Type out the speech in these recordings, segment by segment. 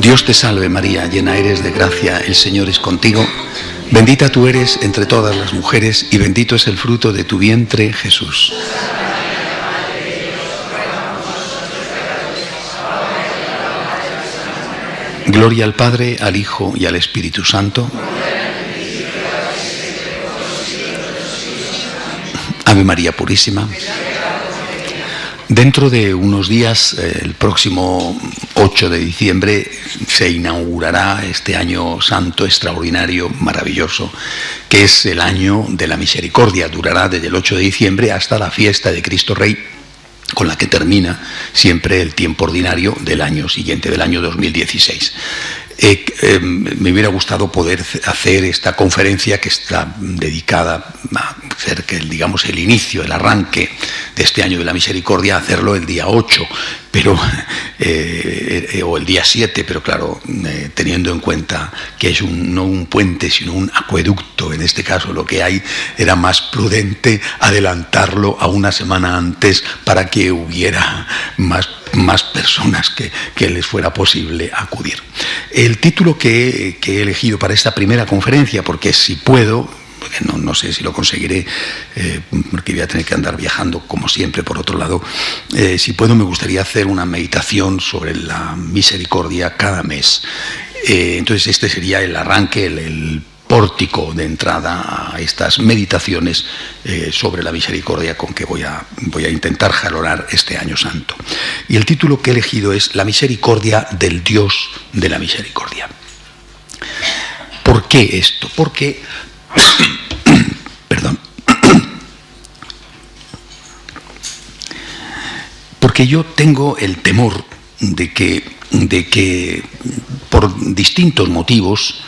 Dios te salve María, llena eres de gracia, el Señor es contigo. Bendita tú eres entre todas las mujeres y bendito es el fruto de tu vientre, Jesús. Gloria al Padre, al Hijo y al Espíritu Santo. Ave María Purísima. Dentro de unos días, el próximo 8 de diciembre, se inaugurará este año santo extraordinario, maravilloso, que es el año de la misericordia. Durará desde el 8 de diciembre hasta la fiesta de Cristo Rey, con la que termina siempre el tiempo ordinario del año siguiente, del año 2016. Me hubiera gustado poder hacer esta conferencia que está dedicada a ser digamos el inicio, el arranque de este año de la misericordia, hacerlo el día 8, pero, o el día 7, pero claro, teniendo en cuenta que es no un puente sino un acueducto, en este caso lo que hay, era más prudente adelantarlo a una semana antes para que hubiera más personas que les fuera posible acudir. El título que he elegido para esta primera conferencia, porque si puedo, no sé si lo conseguiré, porque voy a tener que andar viajando como siempre por otro lado, si puedo me gustaría hacer una meditación sobre la misericordia cada mes. Entonces este sería el arranque, el pórtico de entrada a estas meditaciones sobre la misericordia con que voy a intentar jalonar este año santo. Y el título que he elegido es La misericordia del Dios de la misericordia. ¿Por qué esto? Porque perdón. Porque yo tengo el temor de que por distintos motivos,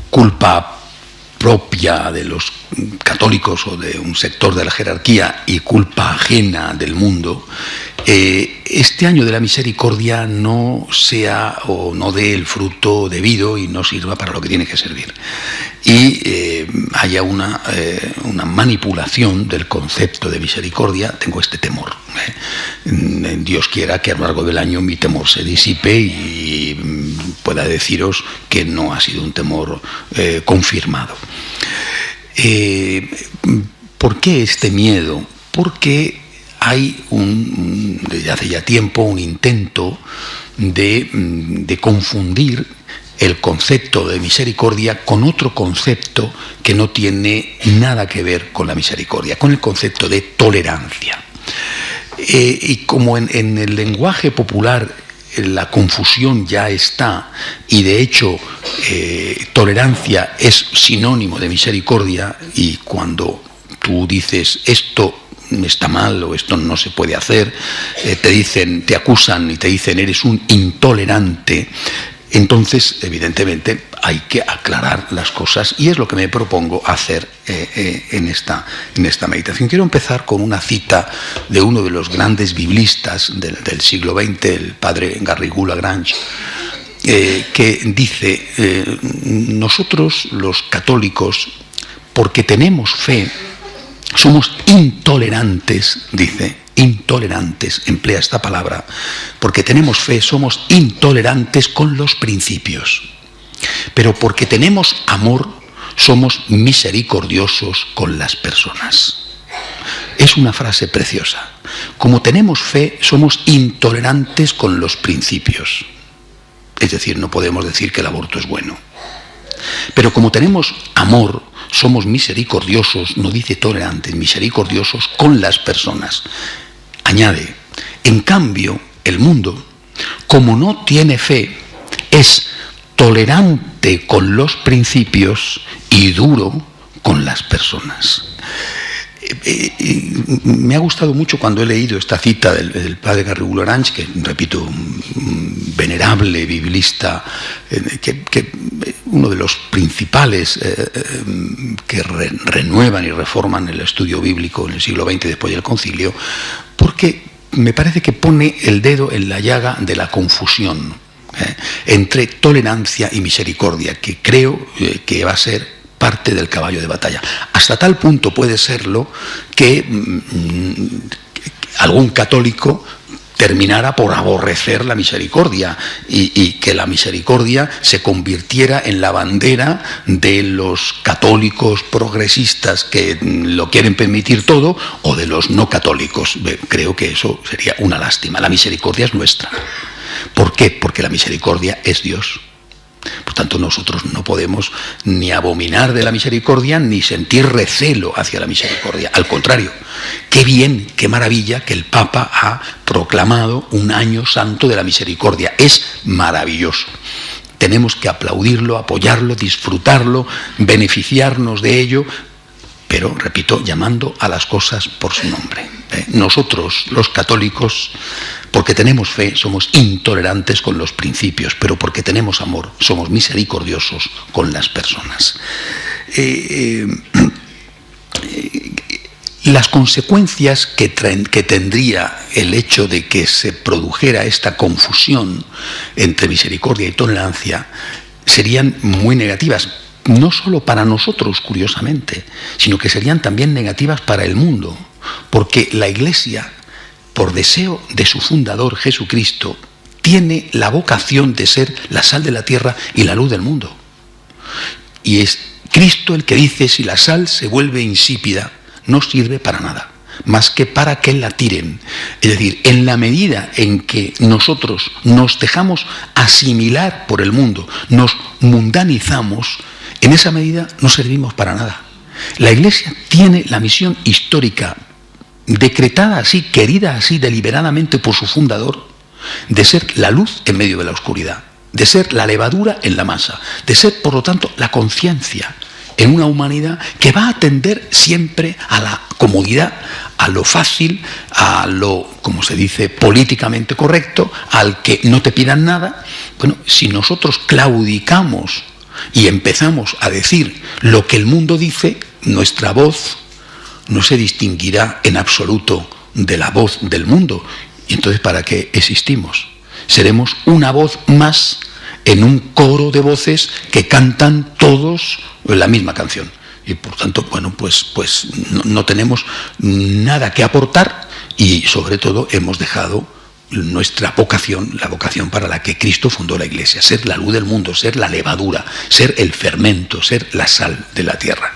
culpa propia de los católicos o de un sector de la jerarquía y culpa ajena del mundo, este año de la misericordia no sea o no dé el fruto debido y no sirva para lo que tiene que servir. Y haya una manipulación del concepto de misericordia. Tengo este temor. Dios quiera que a lo largo del año mi temor se disipe y pueda deciros que no ha sido un temor confirmado. ¿Por qué este miedo? Porque hay desde hace ya tiempo un intento de confundir el concepto de misericordia con otro concepto que no tiene nada que ver con la misericordia, con el concepto de tolerancia. Y como en el lenguaje popular la confusión ya está, y de hecho tolerancia es sinónimo de misericordia, y cuando tú dices esto está mal o esto no se puede hacer, te acusan y te dicen eres un intolerante. Entonces, evidentemente, hay que aclarar las cosas y es lo que me propongo hacer en esta meditación. Quiero empezar con una cita de uno de los grandes biblistas del siglo XX, el padre Garrigou-Lagrange, que dice, nosotros los católicos, porque tenemos fe, somos intolerantes, dice, intolerantes, emplea esta palabra, porque tenemos fe, somos intolerantes con los principios, pero porque tenemos amor, somos misericordiosos con las personas. Es una frase preciosa. Como tenemos fe, somos intolerantes con los principios. Es decir, no podemos decir que el aborto es bueno. Pero como tenemos amor, somos misericordiosos, no dice tolerantes, misericordiosos con las personas. Añade, en cambio, el mundo, como no tiene fe, es tolerante con los principios y duro con las personas. Me ha gustado mucho cuando he leído esta cita del padre Garrigou-Lagrange, que, repito, un venerable biblista, que uno de los principales que renuevan y reforman el estudio bíblico en el siglo XX después del concilio, porque me parece que pone el dedo en la llaga de la confusión entre tolerancia y misericordia, que creo que va a ser parte del caballo de batalla. Hasta tal punto puede serlo que algún católico terminara por aborrecer la misericordia y que la misericordia se convirtiera en la bandera de los católicos progresistas que lo quieren permitir todo o de los no católicos. Creo que eso sería una lástima. La misericordia es nuestra. ¿Por qué? Porque la misericordia es Dios. Por tanto, nosotros no podemos ni abominar de la misericordia ni sentir recelo hacia la misericordia. Al contrario, qué bien, qué maravilla que el Papa ha proclamado un año santo de la misericordia. Es maravilloso. Tenemos que aplaudirlo, apoyarlo, disfrutarlo, beneficiarnos de ello, pero, repito, llamando a las cosas por su nombre. Nosotros, los católicos, porque tenemos fe, somos intolerantes con los principios, pero porque tenemos amor, somos misericordiosos con las personas. Las consecuencias que tendría el hecho de que se produjera esta confusión entre misericordia y tolerancia serían muy negativas. No solo para nosotros, curiosamente, sino que serían también negativas para el mundo, porque la Iglesia, por deseo de su fundador Jesucristo, tiene la vocación de ser la sal de la tierra y la luz del mundo. Y es Cristo el que dice: si la sal se vuelve insípida, no sirve para nada, más que para que la tiren. Es decir, en la medida en que nosotros nos dejamos asimilar por el mundo, nos mundanizamos, en esa medida no servimos para nada. La Iglesia tiene la misión histórica, decretada así, querida así deliberadamente por su fundador, de ser la luz en medio de la oscuridad, de ser la levadura en la masa, de ser, por lo tanto, la conciencia en una humanidad que va a tender siempre a la comodidad, a lo fácil, a lo, como se dice, políticamente correcto, al que no te pidan nada. Bueno, si nosotros claudicamos y empezamos a decir lo que el mundo dice, nuestra voz no se distinguirá en absoluto de la voz del mundo. Y entonces, ¿para qué existimos? Seremos una voz más en un coro de voces que cantan todos la misma canción. Y por tanto, bueno, pues no tenemos nada que aportar y sobre todo hemos dejado nuestra vocación, la vocación para la que Cristo fundó la Iglesia: ser la luz del mundo, ser la levadura, ser el fermento, ser la sal de la tierra.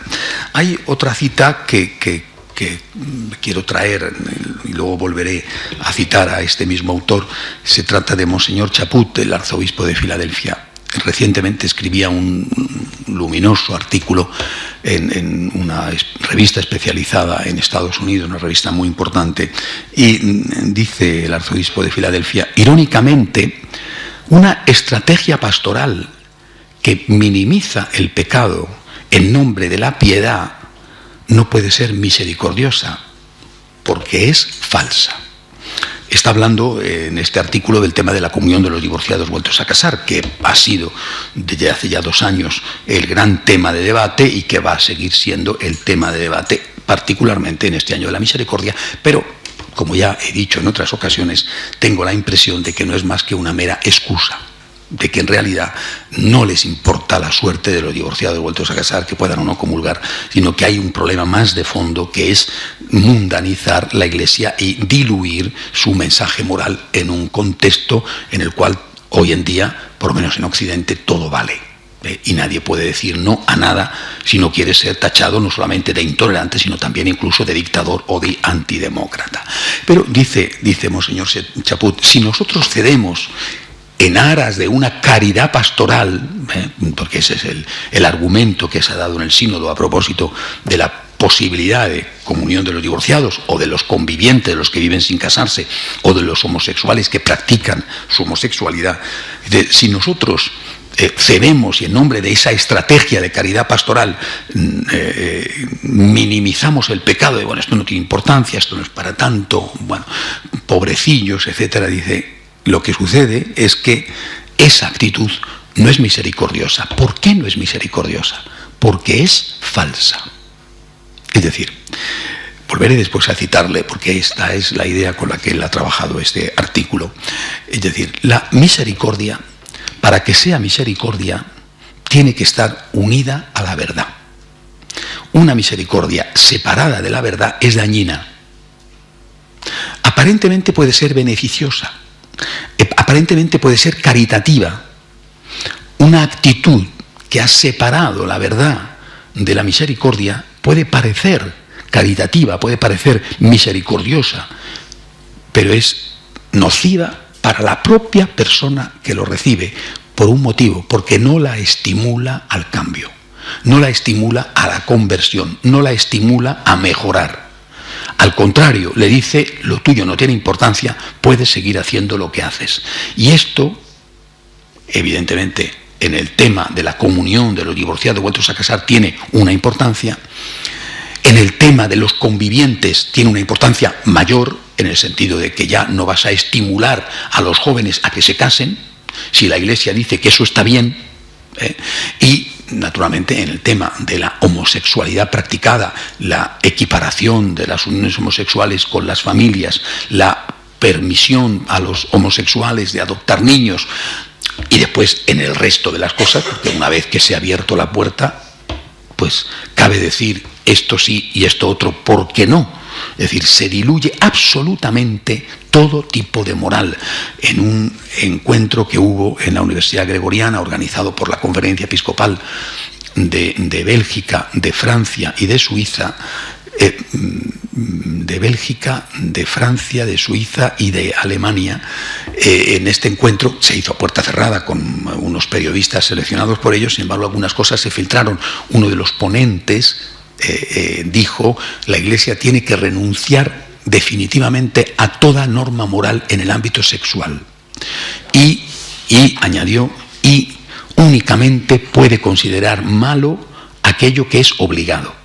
Hay otra cita que quiero traer y luego volveré a citar a este mismo autor. Se trata de Monseñor Chaput, el arzobispo de Filadelfia. Recientemente escribía un luminoso artículo en una revista especializada en Estados Unidos, una revista muy importante, y dice el arzobispo de Filadelfia: irónicamente, una estrategia pastoral que minimiza el pecado en nombre de la piedad no puede ser misericordiosa, porque es falsa. Está hablando en este artículo del tema de la comunión de los divorciados vueltos a casar, que ha sido desde hace ya 2 años el gran tema de debate y que va a seguir siendo el tema de debate, particularmente en este año de la misericordia, pero, como ya he dicho en otras ocasiones, tengo la impresión de que no es más que una mera excusa, de que en realidad no les importa la suerte de los divorciados vueltos a casar, que puedan o no comulgar, sino que hay un problema más de fondo, que es mundanizar la Iglesia y diluir su mensaje moral en un contexto en el cual hoy en día, por lo menos en Occidente, todo vale. Y nadie puede decir no a nada si no quiere ser tachado no solamente de intolerante, sino también incluso de dictador o de antidemócrata. Pero dice Monseñor Chaput: si nosotros cedemos en aras de una caridad pastoral, porque ese es el argumento que se ha dado en el sínodo a propósito de la posibilidad de comunión de los divorciados o de los convivientes, de los que viven sin casarse, o de los homosexuales que practican su homosexualidad, si nosotros cedemos y en nombre de esa estrategia de caridad pastoral minimizamos el pecado de, bueno, esto no tiene importancia, esto no es para tanto, bueno, pobrecillos, etcétera, dice: lo que sucede es que esa actitud no es misericordiosa. ¿Por qué no es misericordiosa? Porque es falsa. Es decir, volveré después a citarle, porque esta es la idea con la que él ha trabajado este artículo. Es decir, la misericordia, para que sea misericordia, tiene que estar unida a la verdad. Una misericordia separada de la verdad es dañina. aparentemente puede ser beneficiosa, aparentemente puede ser caritativa, una actitud que ha separado la verdad de la misericordia puede parecer caritativa, puede parecer misericordiosa, pero es nociva para la propia persona que lo recibe, por un motivo, porque no la estimula al cambio, no la estimula a la conversión, no la estimula a mejorar. Al contrario, le dice, lo tuyo no tiene importancia, puedes seguir haciendo lo que haces. Y esto, evidentemente, en el tema de la comunión de los divorciados vueltos a casar tiene una importancia. En el tema de los convivientes tiene una importancia mayor, en el sentido de que ya no vas a estimular a los jóvenes a que se casen, si la Iglesia dice que eso está bien, y naturalmente en el tema de la homosexualidad practicada, la equiparación de las uniones homosexuales con las familias, la permisión a los homosexuales de adoptar niños, y después en el resto de las cosas, porque una vez que se ha abierto la puerta, pues cabe decir esto sí y esto otro, ¿por qué no? Es decir, se diluye absolutamente todo tipo de moral en un encuentro que hubo en la Universidad Gregoriana, organizado por la Conferencia Episcopal de Bélgica, de Francia y de Suiza, de Bélgica, de Francia, de Suiza y de Alemania. En este encuentro se hizo a puerta cerrada con unos periodistas seleccionados por ellos, sin embargo algunas cosas se filtraron. Uno de los ponentes dijo, la Iglesia tiene que renunciar definitivamente a toda norma moral en el ámbito sexual. Y añadió, y únicamente puede considerar malo aquello que es obligado.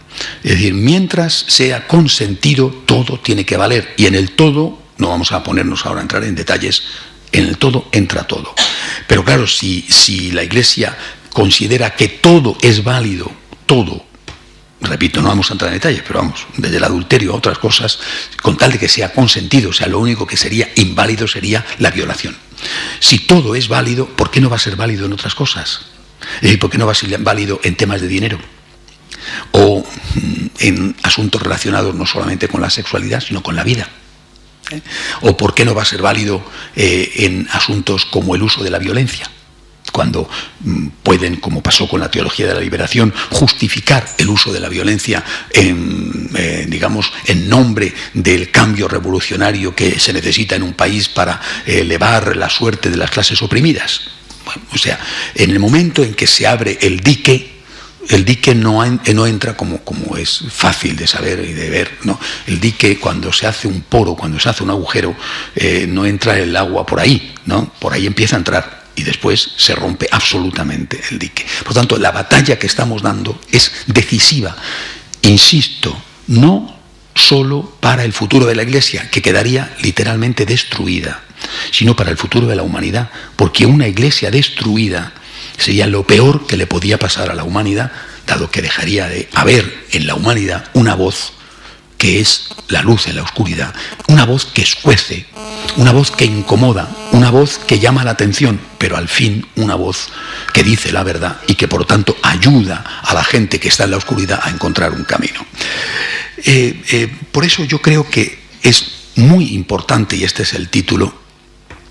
Es decir, mientras sea consentido, todo tiene que valer. Y en el todo, no vamos a ponernos ahora a entrar en detalles, en el todo entra todo. Pero claro, si la Iglesia considera que todo es válido, todo, repito, no vamos a entrar en detalles, pero vamos, desde el adulterio a otras cosas, con tal de que sea consentido, o sea, lo único que sería inválido sería la violación. Si todo es válido, ¿por qué no va a ser válido en otras cosas? Es decir, ¿por qué no va a ser válido en temas de dinero? O en asuntos relacionados no solamente con la sexualidad, sino con la vida. ¿O por qué no va a ser válido en asuntos como el uso de la violencia? Cuando pueden, como pasó con la teología de la liberación, justificar el uso de la violencia digamos, en nombre del cambio revolucionario que se necesita en un país para elevar la suerte de las clases oprimidas. Bueno, o sea, en el momento en que se abre el dique no entra como es fácil de saber y de ver, ¿no? El dique, cuando se hace un poro, cuando se hace un agujero, no entra el agua por ahí, ¿no? Por ahí empieza a entrar. Y después se rompe absolutamente el dique. Por tanto, la batalla que estamos dando es decisiva. Insisto, no solo para el futuro de la Iglesia, que quedaría literalmente destruida, sino para el futuro de la humanidad, porque una Iglesia destruida sería lo peor que le podía pasar a la humanidad, dado que dejaría de haber en la humanidad una voz que es la luz en la oscuridad, una voz que escuece, una voz que incomoda, una voz que llama la atención, pero al fin una voz que dice la verdad y que por tanto ayuda a la gente que está en la oscuridad a encontrar un camino. Por eso yo creo que es muy importante, y este es el título,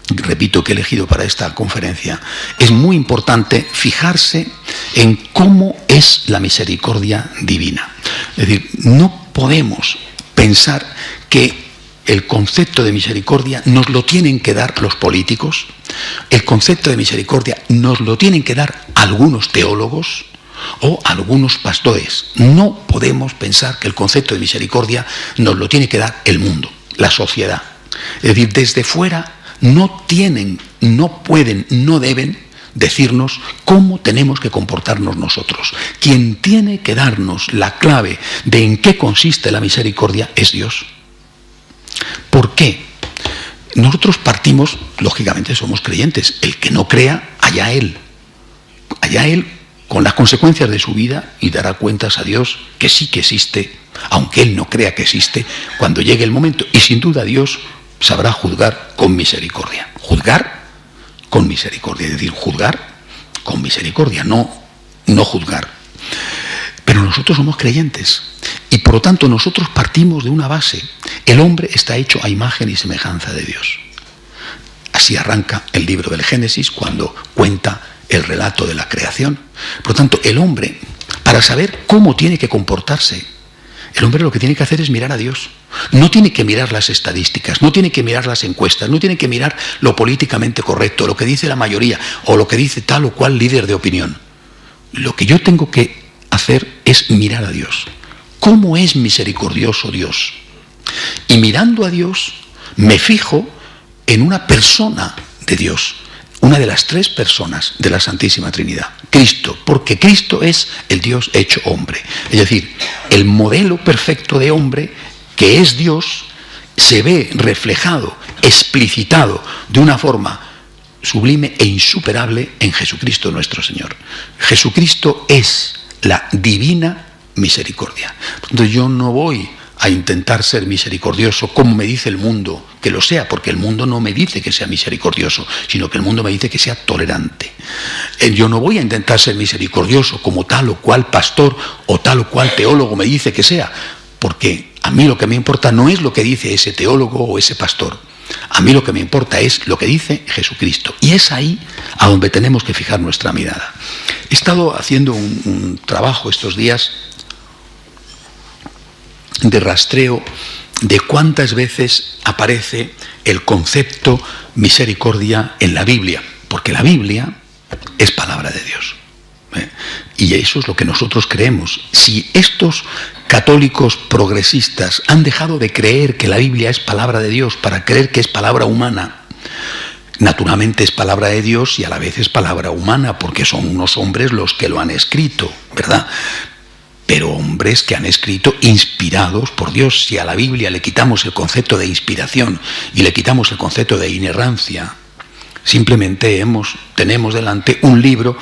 repito, que he elegido para esta conferencia, es muy importante fijarse en cómo es la misericordia divina. Es decir, no podemos pensar que el concepto de misericordia nos lo tienen que dar los políticos, el concepto de misericordia nos lo tienen que dar algunos teólogos o algunos pastores. No podemos pensar que el concepto de misericordia nos lo tiene que dar el mundo, la sociedad. Es decir, desde fuera no tienen, no pueden, no deben decirnos cómo tenemos que comportarnos nosotros. Quien tiene que darnos la clave de en qué consiste la misericordia es Dios. ¿Por qué? Nosotros partimos, lógicamente somos creyentes. El que no crea, allá él con las consecuencias de su vida, y dará cuentas a Dios que sí que existe, aunque él no crea que existe, cuando llegue el momento. Y sin duda Dios sabrá juzgar con misericordia. Juzgar con misericordia, es decir, juzgar con misericordia, no juzgar. Pero nosotros somos creyentes y Por lo tanto, nosotros partimos de una base. El hombre está hecho a imagen y semejanza de Dios. Así arranca el libro del Génesis cuando cuenta el relato de la creación. Por lo tanto, el hombre, para saber cómo tiene que comportarse, el hombre lo que tiene que hacer es mirar a Dios. No tiene que mirar las estadísticas, no tiene que mirar las encuestas, no tiene que mirar lo políticamente correcto, lo que dice la mayoría o lo que dice tal o cual líder de opinión. Lo que yo tengo que hacer es mirar a Dios. ¿Cómo es misericordioso Dios? Y mirando a Dios, me fijo en una persona de Dios, una de las tres personas de la Santísima Trinidad, Cristo, porque Cristo es el Dios hecho hombre. Es decir, el modelo perfecto de hombre, que es Dios, se ve reflejado, explicitado de una forma sublime e insuperable en Jesucristo nuestro Señor. Jesucristo es la divina misericordia. Entonces yo no voy a intentar ser misericordioso como me dice el mundo que lo sea, porque el mundo no me dice que sea misericordioso, sino que el mundo me dice que sea tolerante. Yo no voy a intentar ser misericordioso como tal o cual pastor o tal o cual teólogo me dice que sea, porque a mí lo que me importa no es lo que dice ese teólogo o ese pastor. A mí lo que me importa es lo que dice Jesucristo. Y es ahí a donde tenemos que fijar nuestra mirada. He estado haciendo un trabajo estos días de rastreo de cuántas veces aparece el concepto misericordia en la Biblia, porque la Biblia es palabra de Dios. Y eso es lo que nosotros creemos. Si estos católicos progresistas han dejado de creer que la Biblia es palabra de Dios para creer que es palabra humana, naturalmente es palabra de Dios y a la vez es palabra humana, porque son unos hombres los que lo han escrito, ¿verdad? Pero hombres que han escrito inspirados por Dios. Si a la Biblia le quitamos el concepto de inspiración y le quitamos el concepto de inerrancia, simplemente tenemos delante un libro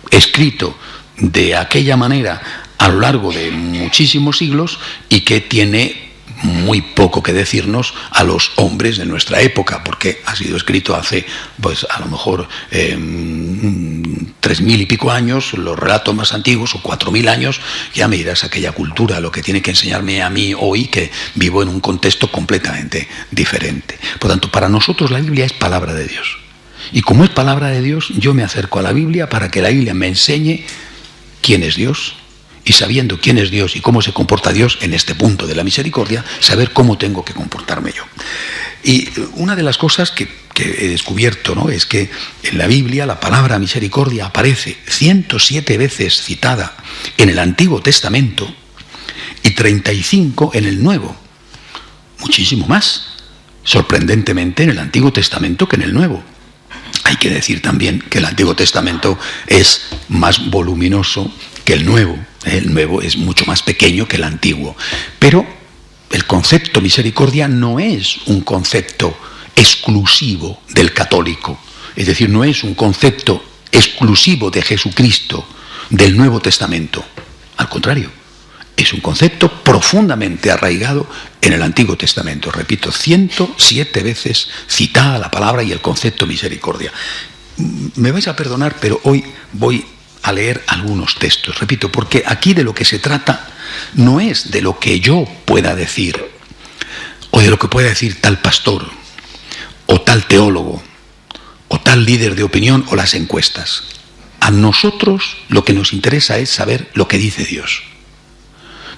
escrito de aquella manera a lo largo de muchísimos siglos y que tiene muy poco que decirnos a los hombres de nuestra época, porque ha sido escrito hace, pues a lo mejor 3.000 y pico años, los relatos más antiguos, o 4.000 años. Ya me dirás aquella cultura, lo que tiene que enseñarme a mí hoy, que vivo en un contexto completamente diferente. Por tanto, para nosotros la Biblia es palabra de Dios. Y como es palabra de Dios, yo me acerco a la Biblia para que la Biblia me enseñe quién es Dios, y sabiendo quién es Dios y cómo se comporta Dios en este punto de la misericordia, saber cómo tengo que comportarme yo. Y una de las cosas que he descubierto, ¿no?, es que en la Biblia la palabra misericordia aparece 107 veces citada en el Antiguo Testamento y 35 en el Nuevo. Muchísimo más, sorprendentemente, en el Antiguo Testamento que en el Nuevo. Hay que decir también que el Antiguo Testamento es más voluminoso que el Nuevo. El Nuevo es mucho más pequeño que el Antiguo. Pero el concepto misericordia no es un concepto exclusivo del católico. Es decir, no es un concepto exclusivo de Jesucristo, del Nuevo Testamento. Al contrario, es un concepto profundamente arraigado en el Antiguo Testamento. Repito, 107 veces citada la palabra y el concepto misericordia. Me vais a perdonar, pero hoy voy a leer algunos textos, repito, porque aquí de lo que se trata no es de lo que yo pueda decir, o de lo que pueda decir tal pastor, o tal teólogo, o tal líder de opinión, o las encuestas. A nosotros lo que nos interesa es saber lo que dice Dios.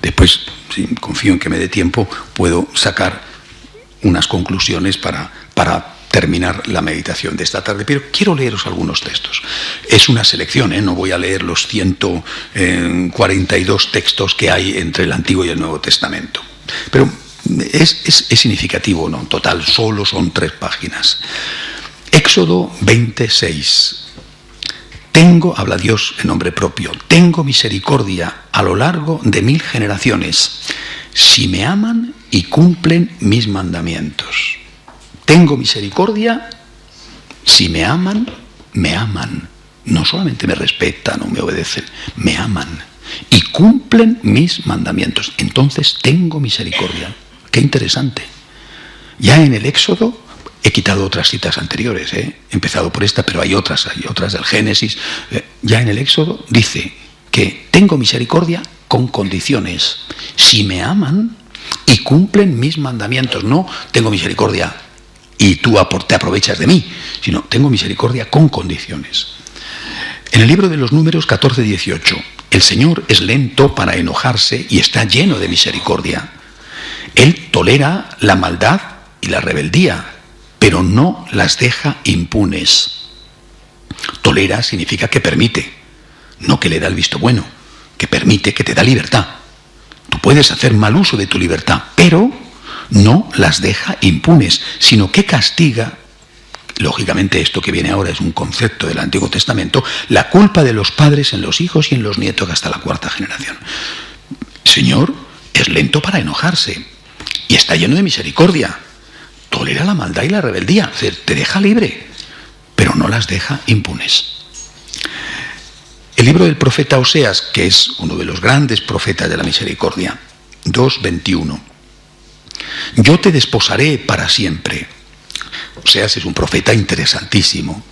Después, si confío en que me dé tiempo, puedo sacar unas conclusiones para terminar la meditación de esta tarde, pero quiero leeros algunos textos. Es una selección, no voy a leer los 142 textos que hay entre el Antiguo y el Nuevo Testamento, pero es significativo, ¿no? En total solo son 3 páginas. Éxodo 26. Habla Dios en nombre propio, tengo misericordia a lo largo de 1000 generaciones, si me aman y cumplen mis mandamientos. Tengo misericordia, si me aman, me aman. No solamente me respetan o me obedecen, me aman y cumplen mis mandamientos. Entonces tengo misericordia. Qué interesante. Ya en el Éxodo, he quitado otras citas anteriores, he empezado por esta, pero hay otras del Génesis. Ya en el Éxodo dice que tengo misericordia con condiciones. Si me aman y cumplen mis mandamientos, no tengo misericordia y tú te aprovechas de mí, sino tengo misericordia con condiciones. En el libro de los Números 14:18, el Señor es lento para enojarse y está lleno de misericordia. Él tolera la maldad y la rebeldía, pero no las deja impunes. Tolera significa que permite, no que le da el visto bueno, que permite, que te da libertad. Tú puedes hacer mal uso de tu libertad, pero no las deja impunes, sino que castiga. Lógicamente esto que viene ahora es un concepto del Antiguo Testamento, la culpa de los padres en los hijos y en los nietos hasta la 4ª generación. El Señor es lento para enojarse y está lleno de misericordia. Tolera la maldad y la rebeldía, es decir, te deja libre, pero no las deja impunes. El libro del profeta Oseas, que es uno de los grandes profetas de la misericordia, 2:21. Yo te desposaré para siempre. Oseas es un profeta interesantísimo.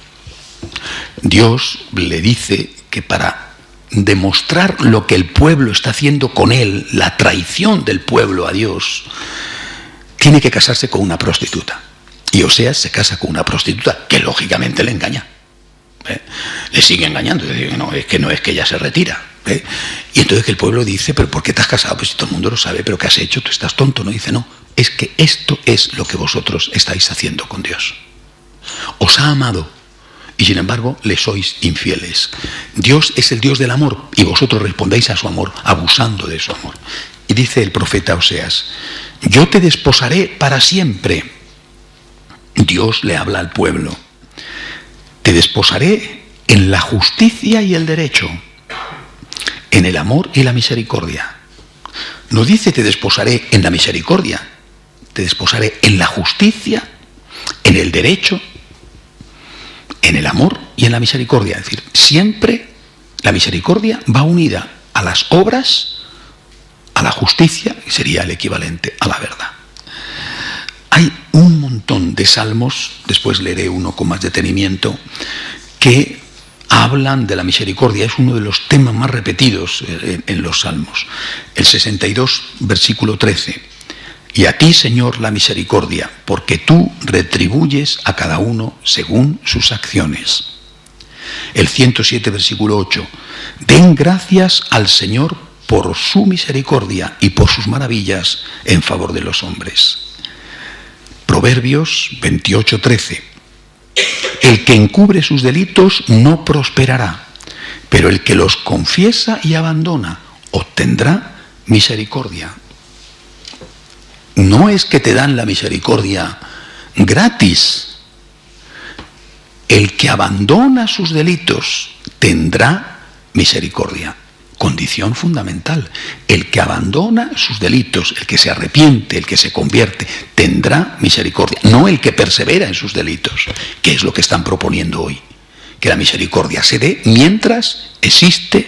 Dios le dice que para demostrar lo que el pueblo está haciendo con él, la traición del pueblo a Dios, tiene que casarse con una prostituta. Y Oseas se casa con una prostituta que lógicamente le engaña. Le sigue engañando, no es que ella se retira. Y entonces el pueblo dice, pero ¿por qué te has casado? Pues si todo el mundo lo sabe, pero ¿qué has hecho? Tú estás tonto, ¿no? Dice, no, es que esto es lo que vosotros estáis haciendo con Dios. Os ha amado y sin embargo le sois infieles. Dios es el Dios del amor y vosotros respondéis a su amor abusando de su amor. Y dice el profeta Oseas, yo te desposaré para siempre. Dios le habla al pueblo. Te desposaré en la justicia y el derecho, en el amor y la misericordia. No dice te desposaré en la misericordia, te desposaré en la justicia, en el derecho, en el amor y en la misericordia. Es decir, siempre la misericordia va unida a las obras, a la justicia, que sería el equivalente a la verdad. Hay un montón de salmos, después leeré uno con más detenimiento, que hablan de la misericordia. Es uno de los temas más repetidos en los salmos. El 62, versículo 13. Y a ti, Señor, la misericordia, porque tú retribuyes a cada uno según sus acciones. El 107, versículo 8. Den gracias al Señor por su misericordia y por sus maravillas en favor de los hombres. Proverbios 28:13. El que encubre sus delitos no prosperará, pero el que los confiesa y abandona obtendrá misericordia. No es que te dan la misericordia gratis. El que abandona sus delitos tendrá misericordia. Condición fundamental. El que abandona sus delitos, el que se arrepiente, el que se convierte, tendrá misericordia. No el que persevera en sus delitos, que es lo que están proponiendo hoy. Que la misericordia se dé mientras existe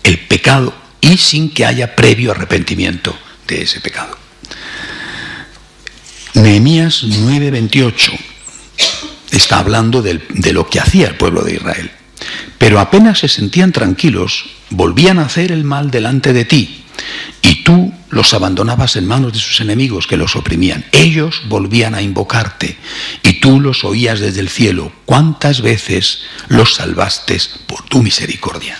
el pecado y sin que haya previo arrepentimiento de ese pecado. Nehemías 9:28 está hablando de lo que hacía el pueblo de Israel. Pero apenas se sentían tranquilos, volvían a hacer el mal delante de ti, y tú los abandonabas en manos de sus enemigos que los oprimían. Ellos volvían a invocarte, y tú los oías desde el cielo. ¿Cuántas veces los salvaste por tu misericordia?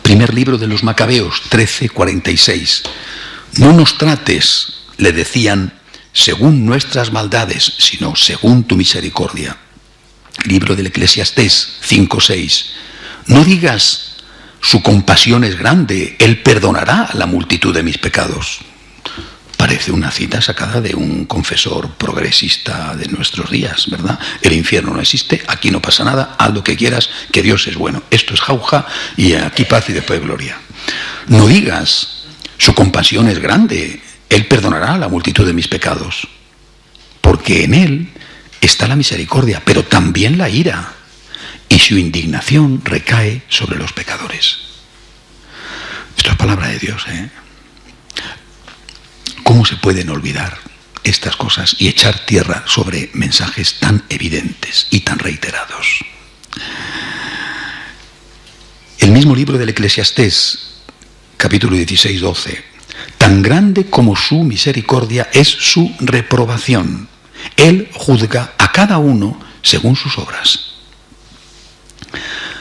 Primer libro de los Macabeos, 13:46. No nos trates, le decían, según nuestras maldades, sino según tu misericordia. Libro del Eclesiastés 5:6. No digas, su compasión es grande, él perdonará la multitud de mis pecados. Parece una cita sacada de un confesor progresista de nuestros días, ¿verdad? El infierno no existe, aquí no pasa nada, haz lo que quieras, que Dios es bueno. Esto es jauja y aquí paz y después gloria. No digas, su compasión es grande, él perdonará la multitud de mis pecados, porque en él está la misericordia, pero también la ira, y su indignación recae sobre los pecadores. Esto es palabra de Dios, ¿eh? ¿Cómo se pueden olvidar estas cosas y echar tierra sobre mensajes tan evidentes y tan reiterados. El mismo libro del Eclesiastés, capítulo 16, 12. Tan grande como su misericordia es su reprobación. Él juzga a cada uno según sus obras.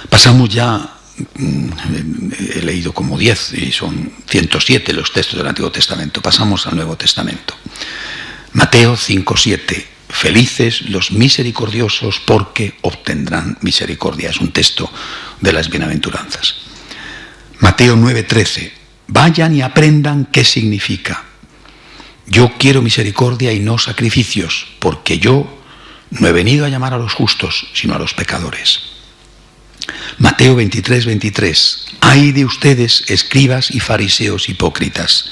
Pasamos ya, he leído como 10 y son 107 los textos del Antiguo Testamento. Pasamos al Nuevo Testamento. Mateo 5, 7. Felices los misericordiosos porque obtendrán misericordia. Es un texto de las bienaventuranzas. Mateo 9, 13. Vayan y aprendan qué significa. Yo quiero misericordia y no sacrificios, porque yo no he venido a llamar a los justos, sino a los pecadores. Mateo 23, 23. Ay de ustedes, escribas y fariseos hipócritas,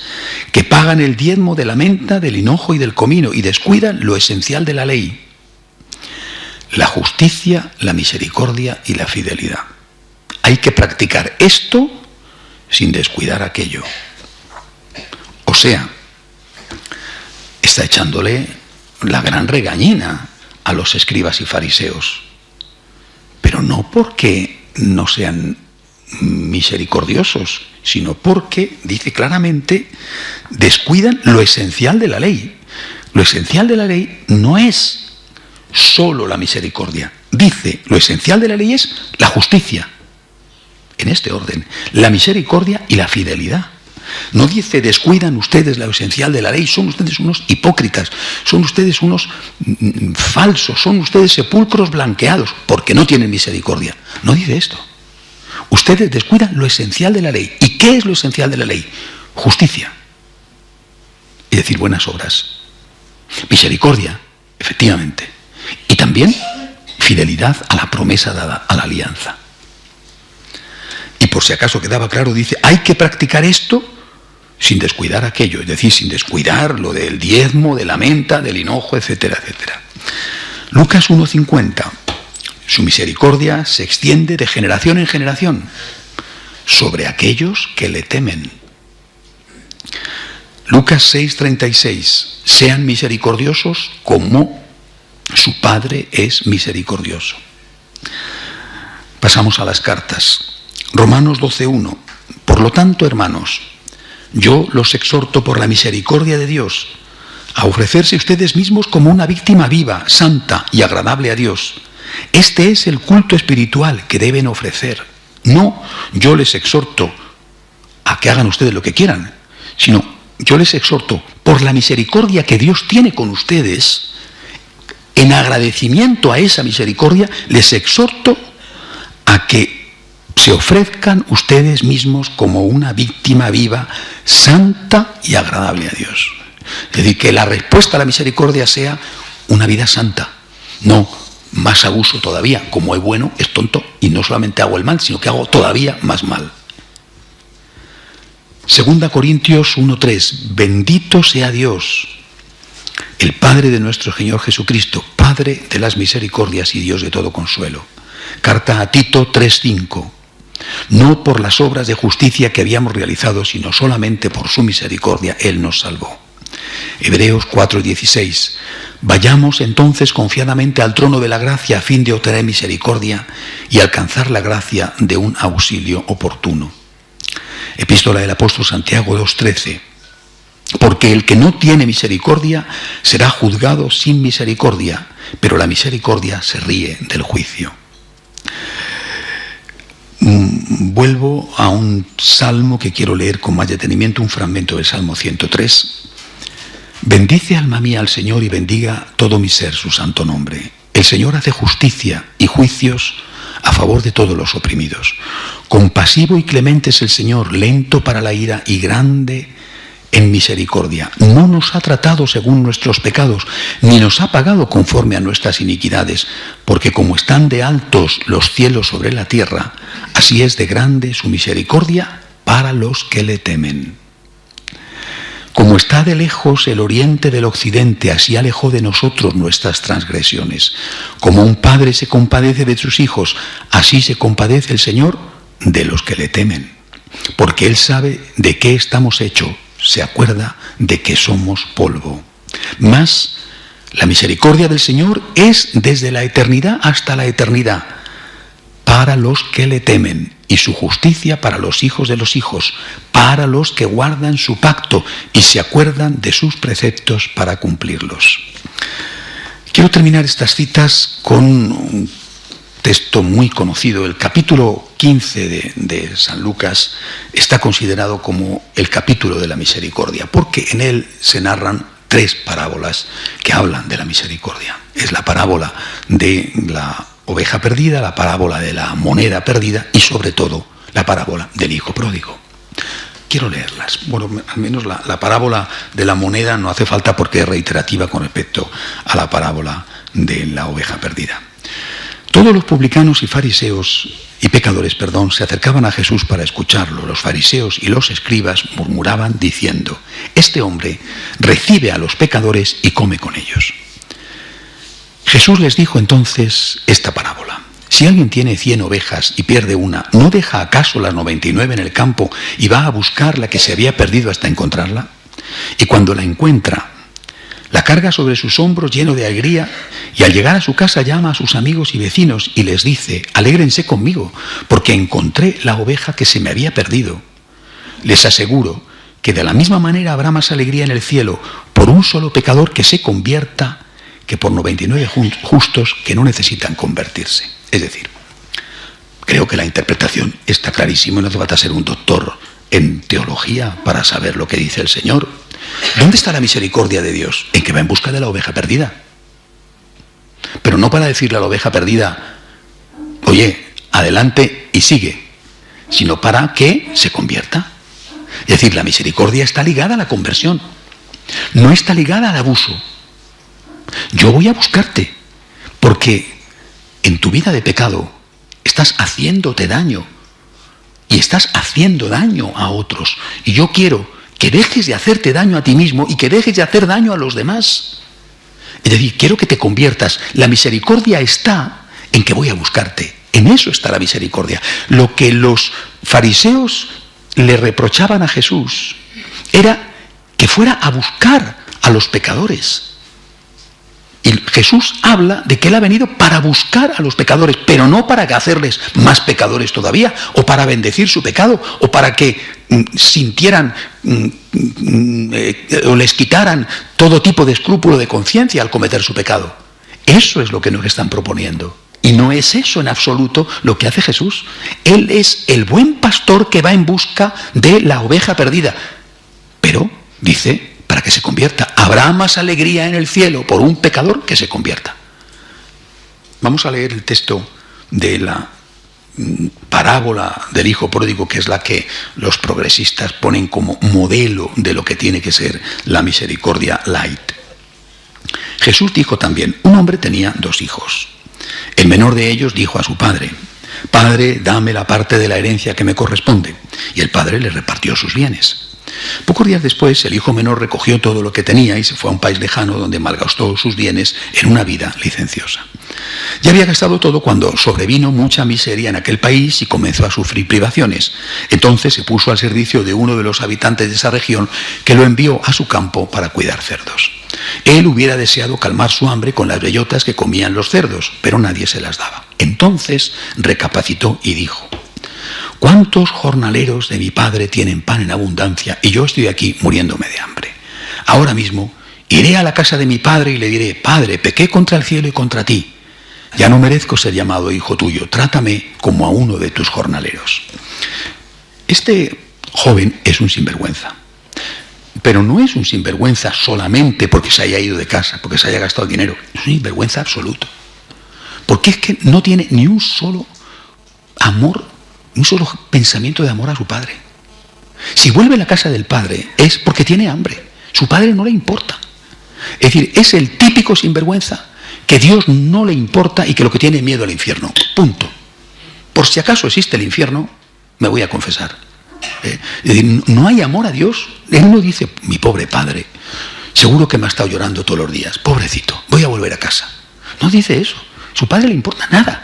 que pagan el diezmo de la menta, del hinojo y del comino, y descuidan lo esencial de la ley: la justicia, la misericordia y la fidelidad. Hay que practicar esto sin descuidar aquello. O sea, está echándole la gran regañina a los escribas y fariseos, pero no porque no sean misericordiosos, sino porque, dice claramente, descuidan lo esencial de la ley. Lo esencial de la ley no es solo la misericordia. Dice, lo esencial de la ley es la justicia, en este orden, la misericordia y la fidelidad. No dice, descuidan ustedes lo esencial de la ley, son ustedes unos hipócritas, son ustedes unos falsos, son ustedes sepulcros blanqueados, porque no tienen misericordia. No dice esto. Ustedes descuidan lo esencial de la ley. ¿Y qué es lo esencial de la ley? Justicia. Es decir, buenas obras. Misericordia, efectivamente. Y también fidelidad a la promesa dada, a la alianza. Y por si acaso quedaba claro, dice, hay que practicar esto sin descuidar aquello, es decir, sin descuidar lo del diezmo, de la menta, del hinojo, etcétera, etcétera. Lucas 1:50. Su misericordia se extiende de generación en generación sobre aquellos que le temen. Lucas 6:36. Sean misericordiosos como su Padre es misericordioso. Pasamos a las cartas. Romanos 12:1. Por lo tanto, hermanos, yo los exhorto por la misericordia de Dios a ofrecerse ustedes mismos como una víctima viva, santa y agradable a Dios. Este es el culto espiritual que deben ofrecer. No, yo les exhorto a que hagan ustedes lo que quieran, sino yo les exhorto por la misericordia que Dios tiene con ustedes. En agradecimiento a esa misericordia, les exhorto a que se ofrezcan ustedes mismos como una víctima viva, santa y agradable a Dios. Es decir, que la respuesta a la misericordia sea una vida santa. No más abuso todavía, como es bueno, es tonto, y no solamente hago el mal, sino que hago todavía más mal. 2 Corintios 1:3. Bendito sea Dios, el Padre de nuestro Señor Jesucristo, Padre de las misericordias y Dios de todo consuelo. Carta a Tito 3:5. No por las obras de justicia que habíamos realizado, sino solamente por su misericordia, Él nos salvó. Hebreos 4:16. Vayamos entonces confiadamente al trono de la gracia a fin de obtener misericordia y alcanzar la gracia de un auxilio oportuno. Epístola del apóstol Santiago 2:13. Porque el que no tiene misericordia será juzgado sin misericordia, pero la misericordia se ríe del juicio. Vuelvo a un salmo que quiero leer con más detenimiento, un fragmento del Salmo 103. Bendice alma mía al Señor y bendiga todo mi ser su santo nombre. El Señor hace justicia y juicios a favor de todos los oprimidos. Compasivo y clemente es el Señor, lento para la ira y grande en misericordia. No nos ha tratado según nuestros pecados, ni nos ha pagado conforme a nuestras iniquidades, porque como están de altos los cielos sobre la tierra, así es de grande su misericordia para los que le temen. Como está de lejos el oriente del occidente, así alejó de nosotros nuestras transgresiones. Como un padre se compadece de sus hijos, así se compadece el Señor de los que le temen. Porque Él sabe de qué estamos hechos, se acuerda de que somos polvo. Mas la misericordia del Señor es desde la eternidad hasta la eternidad, para los que le temen, y su justicia para los hijos de los hijos, para los que guardan su pacto y se acuerdan de sus preceptos para cumplirlos. Quiero terminar estas citas con un texto muy conocido. El capítulo 15 de San Lucas está considerado como el capítulo de la misericordia, porque en él se narran 3 parábolas que hablan de la misericordia. Es la parábola de la oveja perdida, la parábola de la moneda perdida y sobre todo la parábola del hijo pródigo. Quiero leerlas. Bueno, al menos la parábola de la moneda no hace falta porque es reiterativa con respecto a la parábola de la oveja perdida. Todos los publicanos y fariseos y pecadores, se acercaban a Jesús para escucharlo. Los fariseos y los escribas murmuraban diciendo: este hombre recibe a los pecadores y come con ellos. Jesús les dijo entonces esta parábola: si alguien tiene 100 ovejas y pierde una, ¿no deja acaso las 99 en el campo y va a buscar la que se había perdido hasta encontrarla? Y cuando la encuentra, la carga sobre sus hombros lleno de alegría, y al llegar a su casa llama a sus amigos y vecinos y les dice: alégrense conmigo, porque encontré la oveja que se me había perdido. Les aseguro que de la misma manera habrá más alegría en el cielo por un solo pecador que se convierta que por 99 justos que no necesitan convertirse. Es decir, creo que la interpretación está clarísima y no hace falta ser un doctor en teología para saber lo que dice el Señor. ¿Dónde está la misericordia de Dios? En que va en busca de la oveja perdida. Pero no para decirle a la oveja perdida: oye, adelante y sigue, sino para que se convierta. Es decir, la misericordia está ligada a la conversión, no está ligada al abuso. Yo voy a buscarte, porque en tu vida de pecado estás haciéndote daño y estás haciendo daño a otros. Y yo quiero que dejes de hacerte daño a ti mismo y que dejes de hacer daño a los demás. Es decir, quiero que te conviertas. La misericordia está en que voy a buscarte. En eso está la misericordia. Lo que los fariseos le reprochaban a Jesús era que fuera a buscar a los pecadores. Y Jesús habla de que Él ha venido para buscar a los pecadores, pero no para hacerles más pecadores todavía, o para bendecir su pecado, o para que sintieran o les quitaran todo tipo de escrúpulo de conciencia al cometer su pecado. Eso es lo que nos están proponiendo. Y no es eso en absoluto lo que hace Jesús. Él es el buen pastor que va en busca de la oveja perdida. Pero, dice, para que se convierta. Habrá más alegría en el cielo por un pecador que se convierta. Vamos a leer el texto de la parábola del hijo pródigo, que es la que los progresistas ponen como modelo de lo que tiene que ser la misericordia light. Jesús dijo también: un hombre tenía 2 hijos. El menor de ellos dijo a su padre: Padre, dame la parte de la herencia que me corresponde. Y el padre le repartió sus bienes. Pocos días después, el hijo menor recogió todo lo que tenía y se fue a un país lejano donde malgastó sus bienes en una vida licenciosa. Ya había gastado todo cuando sobrevino mucha miseria en aquel país y comenzó a sufrir privaciones. Entonces se puso al servicio de uno de los habitantes de esa región, que lo envió a su campo para cuidar cerdos. Él hubiera deseado calmar su hambre con las bellotas que comían los cerdos, pero nadie se las daba. Entonces recapacitó y dijo: ¿cuántos jornaleros de mi padre tienen pan en abundancia y yo estoy aquí muriéndome de hambre? Ahora mismo iré a la casa de mi padre y le diré: Padre, pequé contra el cielo y contra ti. Ya no merezco ser llamado hijo tuyo. Trátame como a uno de tus jornaleros. Este joven es un sinvergüenza. Pero no es un sinvergüenza solamente porque se haya ido de casa, porque se haya gastado dinero. Es un sinvergüenza absoluto. Porque es que no tiene ni un solo amor, un solo pensamiento de amor a su padre. Si vuelve a la casa del padre es porque tiene hambre. Su padre no le importa. Es decir, es el típico sinvergüenza que Dios no le importa y que lo que tiene es miedo al infierno. Punto. Por si acaso existe el infierno, me voy a confesar. Es decir, no hay amor a Dios. Él no dice: mi pobre padre, seguro que me ha estado llorando todos los días. Pobrecito, voy a volver a casa. No dice eso. Su padre le importa nada.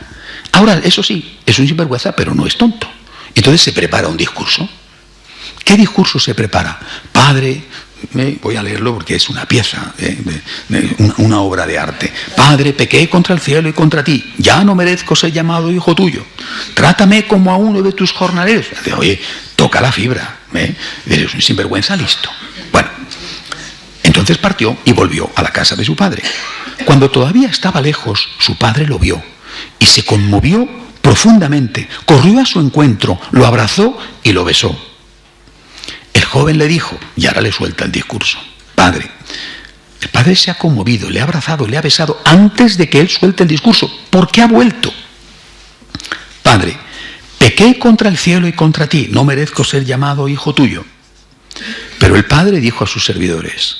Ahora, eso sí, es un sinvergüenza, pero no es tonto. Entonces se prepara un discurso. ¿Qué discurso se prepara? Padre, voy a leerlo porque es una pieza, una obra de arte. Padre, pequé contra el cielo y contra ti, ya no merezco ser llamado hijo tuyo. Trátame como a uno de tus jornaleros. Dice, oye, toca la fibra, eres un sinvergüenza, listo. Bueno, entonces partió y volvió a la casa de su padre. Cuando todavía estaba lejos, su padre lo vio y se conmovió profundamente, corrió a su encuentro, lo abrazó y lo besó. El joven le dijo, y ahora le suelta el discurso, padre, el padre se ha conmovido, le ha abrazado, le ha besado antes de que él suelte el discurso. ¿Por qué ha vuelto? Padre, pequé contra el cielo y contra ti, no merezco ser llamado hijo tuyo. Pero el padre dijo a sus servidores,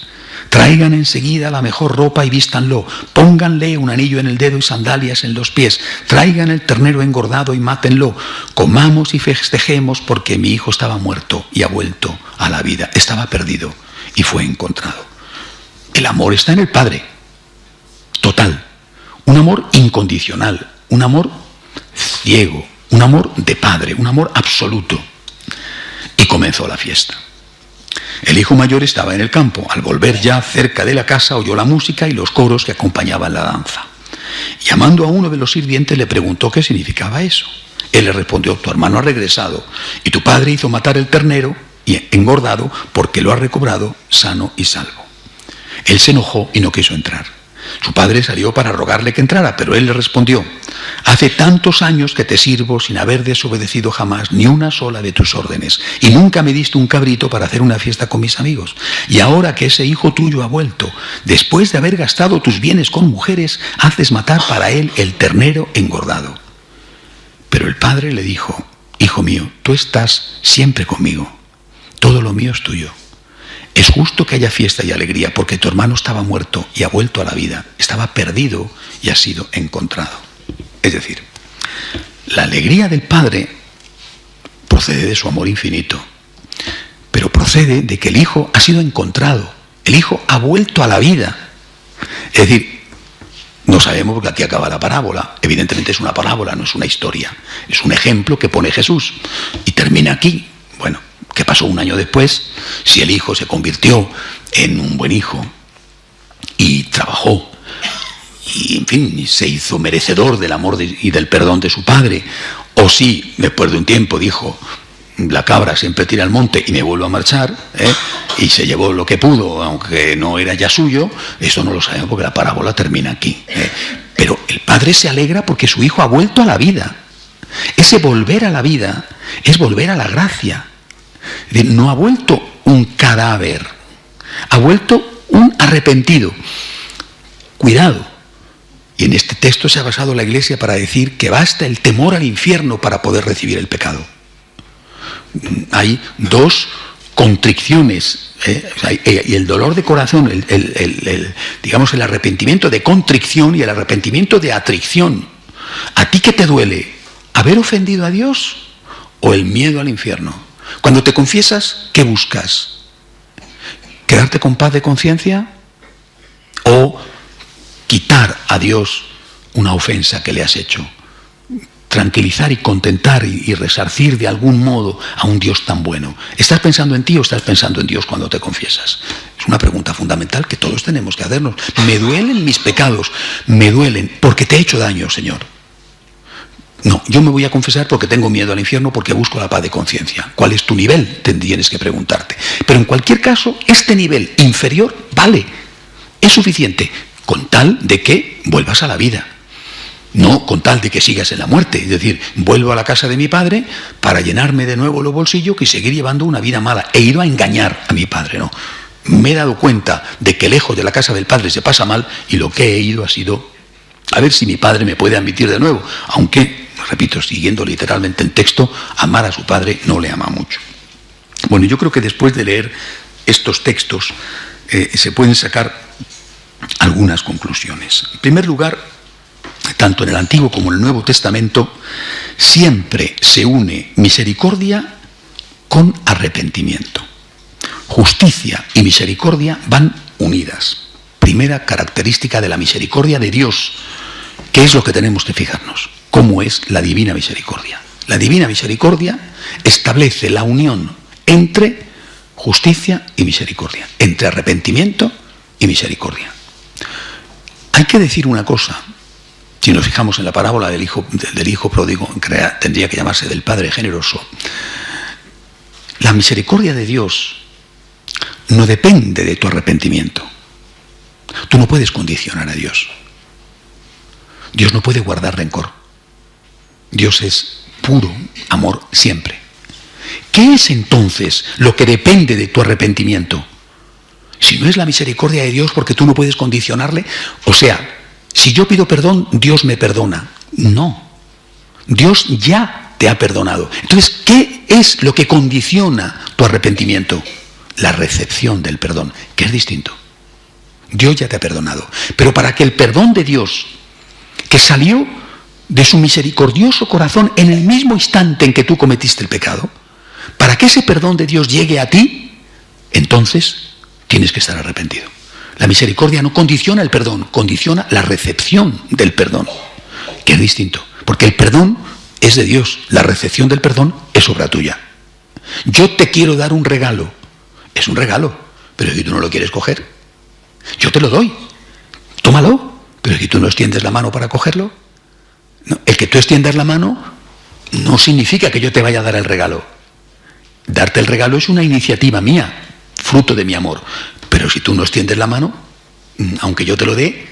traigan enseguida la mejor ropa y vístanlo, pónganle un anillo en el dedo y sandalias en los pies, traigan el ternero engordado y mátenlo, comamos y festejemos porque mi hijo estaba muerto y ha vuelto a la vida, estaba perdido y fue encontrado. El amor está en el Padre, total, un amor incondicional, un amor ciego, un amor de padre, un amor absoluto. Y comenzó la fiesta. El hijo mayor estaba en el campo. Al volver ya cerca de la casa oyó la música y los coros que acompañaban la danza. Llamando a uno de los sirvientes le preguntó qué significaba eso. Él le respondió, tu hermano ha regresado y tu padre hizo matar el ternero y engordado porque lo ha recobrado sano y salvo. Él se enojó y no quiso entrar. Su padre salió para rogarle que entrara, pero él le respondió, hace tantos años que te sirvo sin haber desobedecido jamás ni una sola de tus órdenes, y nunca me diste un cabrito para hacer una fiesta con mis amigos. Y ahora que ese hijo tuyo ha vuelto, después de haber gastado tus bienes con mujeres, haces matar para él el ternero engordado. Pero el padre le dijo, hijo mío, tú estás siempre conmigo, todo lo mío es tuyo. Es justo que haya fiesta y alegría porque tu hermano estaba muerto y ha vuelto a la vida, estaba perdido y ha sido encontrado. Es decir, la alegría del Padre procede de su amor infinito, pero procede de que el Hijo ha sido encontrado, el Hijo ha vuelto a la vida. Es decir, no sabemos porque aquí acaba la parábola, evidentemente es una parábola, no es una historia, es un ejemplo que pone Jesús y termina aquí. Bueno, ¿qué pasó un año después? Si el hijo se convirtió en un buen hijo y trabajó y, en fin, se hizo merecedor del amor y del perdón de su padre, o si después de un tiempo dijo, la cabra siempre tira al monte y me vuelvo a marchar, y se llevó lo que pudo, aunque no era ya suyo, eso no lo sabemos porque la parábola termina aquí. Pero el padre se alegra porque su hijo ha vuelto a la vida. Ese volver a la vida es volver a la gracia. Es decir, no ha vuelto un cadáver, ha vuelto un arrepentido. Cuidado. Y en este texto se ha basado la Iglesia para decir que basta el temor al infierno para poder recibir el pecado. Hay dos contriciones, y el dolor de corazón, digamos el arrepentimiento de contrición y el arrepentimiento de atricción. ¿A ti qué te duele? ¿Haber ofendido a Dios o el miedo al infierno? Cuando te confiesas, ¿qué buscas? ¿Quedarte con paz de conciencia? ¿O quitar a Dios una ofensa que le has hecho? Tranquilizar y contentar y resarcir de algún modo a un Dios tan bueno. ¿Estás pensando en ti o estás pensando en Dios cuando te confiesas? Es una pregunta fundamental que todos tenemos que hacernos. ¿Me duelen mis pecados? ¿Me duelen porque te he hecho daño, Señor? No, yo me voy a confesar porque tengo miedo al infierno, porque busco la paz de conciencia. ¿Cuál es tu nivel? Tienes que preguntarte. Pero en cualquier caso, este nivel inferior vale, es suficiente, con tal de que vuelvas a la vida. No con tal de que sigas en la muerte. Es decir, vuelvo a la casa de mi padre para llenarme de nuevo los bolsillos y seguir llevando una vida mala. He ido a engañar a mi padre, no. Me he dado cuenta de que lejos de la casa del padre se pasa mal y lo que he ido ha sido a ver si mi padre me puede admitir de nuevo. Aunque, repito, siguiendo literalmente el texto, amar a su padre no le ama mucho. Bueno, yo creo que después de leer estos textos se pueden sacar algunas conclusiones. En primer lugar, tanto en el Antiguo como en el Nuevo Testamento, siempre se une misericordia con arrepentimiento. Justicia y misericordia van unidas. Primera característica de la misericordia de Dios. ¿Qué es lo que tenemos que fijarnos? ¿Cómo es la divina misericordia? La divina misericordia establece la unión entre justicia y misericordia, entre arrepentimiento y misericordia. Hay que decir una cosa, si nos fijamos en la parábola del hijo pródigo, tendría que llamarse del Padre generoso. La misericordia de Dios no depende de tu arrepentimiento. Tú no puedes condicionar a Dios. Dios no puede guardar rencor. Dios es puro amor siempre. ¿Qué es entonces lo que depende de tu arrepentimiento? Si no es la misericordia de Dios porque tú no puedes condicionarle, o sea, si yo pido perdón, Dios me perdona. No. Dios ya te ha perdonado. Entonces, ¿qué es lo que condiciona tu arrepentimiento? La recepción del perdón, que es distinto. Dios ya te ha perdonado. Pero para que el perdón de Dios, que salió de su misericordioso corazón en el mismo instante en que tú cometiste el pecado, para que ese perdón de Dios llegue a ti, entonces tienes que estar arrepentido. La misericordia no condiciona el perdón, condiciona la recepción del perdón, que es distinto. Porque el perdón es de Dios, la recepción del perdón es obra tuya. Yo te quiero dar un regalo, es un regalo, pero si tú no lo quieres coger, yo te lo doy, tómalo, pero si tú no extiendes la mano para cogerlo, no, el que tú extiendas la mano no significa que yo te vaya a dar el regalo. Darte el regalo es una iniciativa mía, fruto de mi amor, pero si tú no extiendes la mano, aunque yo te lo dé,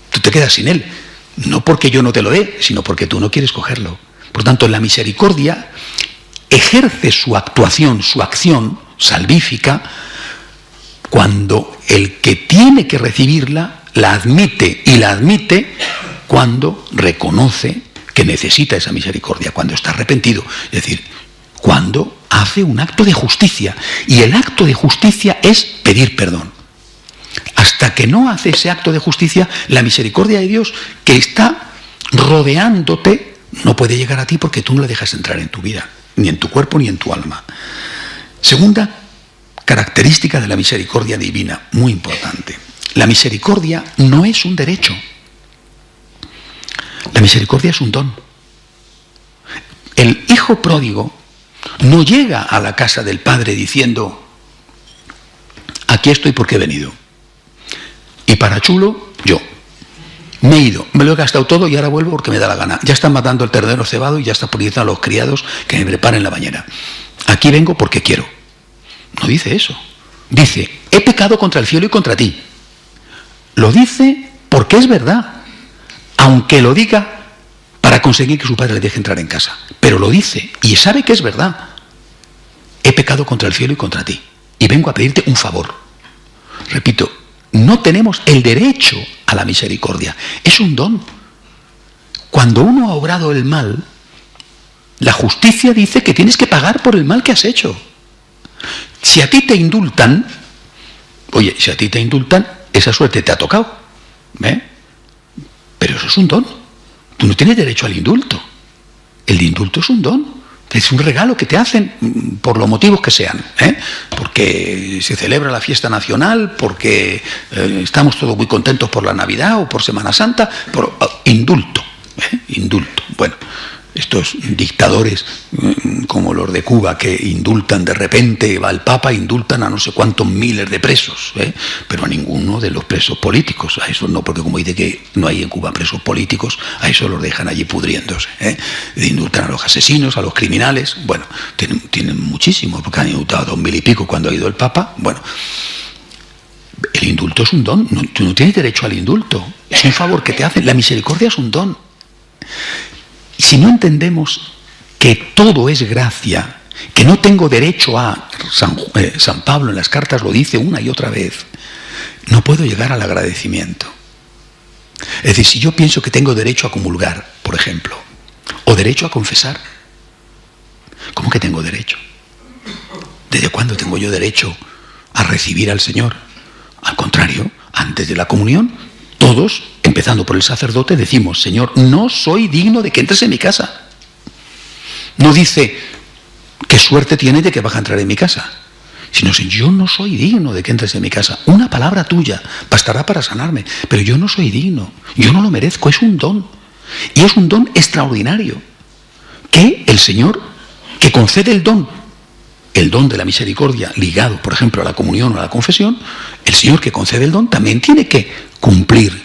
tú te quedas sin él, no porque yo no te lo dé, sino porque tú no quieres cogerlo. Por tanto, la misericordia ejerce su actuación, su acción salvífica, cuando el que tiene que recibirla la admite, y la admite cuando reconoce que necesita esa misericordia, cuando está arrepentido, es decir, cuando hace un acto de justicia, y el acto de justicia es pedir perdón. Hasta que no hace ese acto de justicia, la misericordia de Dios que está rodeándote no puede llegar a ti porque tú no la dejas entrar en tu vida, ni en tu cuerpo ni en tu alma. Segunda característica de la misericordia divina, muy importante. La misericordia no es un derecho. La misericordia es un don. El hijo pródigo no llega a la casa del padre diciendo: aquí estoy porque he venido. Y para chulo, yo me he ido, me lo he gastado todo y ahora vuelvo porque me da la gana. Ya están matando el ternero cebado y ya está poniendo a los criados que me preparen la bañera. Aquí vengo porque quiero. No dice eso. Dice: he pecado contra el cielo y contra ti. Lo dice porque es verdad, aunque lo diga para conseguir que su padre le deje entrar en casa. Pero lo dice y sabe que es verdad. He pecado contra el cielo y contra ti y vengo a pedirte un favor. Repito, no tenemos el derecho a la misericordia, es un don. Cuando uno ha obrado el mal, la justicia dice que tienes que pagar por el mal que has hecho. Si a ti te indultan, oye, si a ti te indultan, esa suerte te ha tocado, ¿eh? Pero eso es un don. Tú no tienes derecho al indulto. El indulto es un don. Es un regalo que te hacen por los motivos que sean, ¿eh? Porque se celebra la fiesta nacional, porque estamos todos muy contentos por la Navidad o por Semana Santa, por indulto, indulto. Bueno, estos dictadores como los de Cuba que indultan de repente, va el Papa, indultan a no sé cuántos miles de presos, pero a ninguno de los presos políticos, a eso no, porque como dice que no hay en Cuba presos políticos, a eso los dejan allí pudriéndose, indultan a los asesinos, a los criminales, bueno, tienen muchísimo, porque han indultado a 2000 y pico cuando ha ido el Papa, bueno. El indulto es un don, tú no tienes derecho al indulto, es un favor que te hacen, la misericordia es un don. Si no entendemos que todo es gracia, que no tengo derecho a, San Pablo en las cartas lo dice una y otra vez, no puedo llegar al agradecimiento. Es decir, si yo pienso que tengo derecho a comulgar, por ejemplo, o derecho a confesar, ¿cómo que tengo derecho? ¿Desde cuándo tengo yo derecho a recibir al Señor? Al contrario, antes de la comunión, todos, empezando por el sacerdote, decimos: Señor, no soy digno de que entres en mi casa. No dice: qué suerte tienes de que vas a entrar en mi casa. Sino: yo no soy digno de que entres en mi casa. Una palabra tuya bastará para sanarme, pero yo no soy digno, yo no lo merezco, es un don. Y es un don extraordinario, que el Señor, que concede el don el don de la misericordia ligado, por ejemplo, a la comunión o a la confesión, el Señor que concede el don también tiene que cumplir